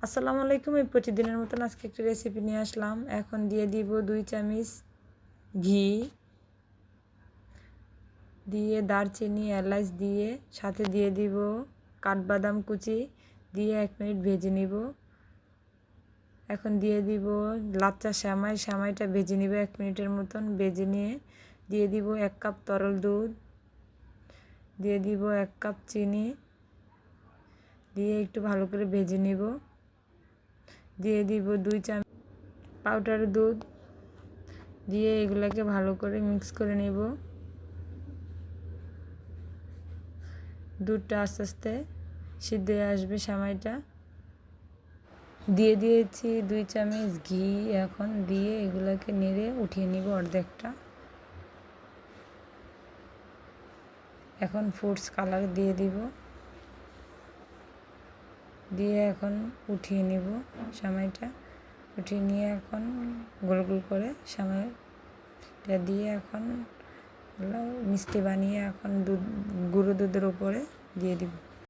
আসসালামু আলাইকুম। এই প্রতিদিনের মতন আজকে একটা রেসিপি নিয়ে আসলাম। এখন দিয়ে দিব 2 চামচ ঘি, দিয়ে দারচিনি এলাচ দিয়ে সাথে দিয়ে দিব কাঠবাদাম কুচি দিয়ে 1 মিনিট ভেজে নিব। এখন দিয়ে দিব লাচ্চা সেমাই, সেমাইটা ভেজে নিব 1 মিনিটের মতন। ভেজে নিয়ে দিয়ে দিব 1 কাপ তরল দুধ, দিয়ে দিব 1 কাপ চিনি, দিয়ে একটু ভালো করে ভেজে নিব। দিয়ে দিব 2 চামচ পাউডার দুধ, দিয়ে এগুলোকে ভালো করে মিক্স করে নেব। দুধটা আস্তে আস্তে সিদ্ধ হয়ে আসবে। সেমাইটা দিয়ে দিয়েছি 2 চামচ ঘি। এখন দিয়ে এগুলোকে নেড়ে উঠিয়ে নিব অর্ধেকটা। এখন ফুডস কালার দিয়ে দিব, দিয়ে এখন উঠিয়ে নিব সেমাইটা। উঠিয়ে নিয়ে এখন গোল গোল করে সেমাইটা দিয়ে এখন মিষ্টি বানিয়ে এখন গুঁড়ো দুধের উপরে দিয়ে দিব।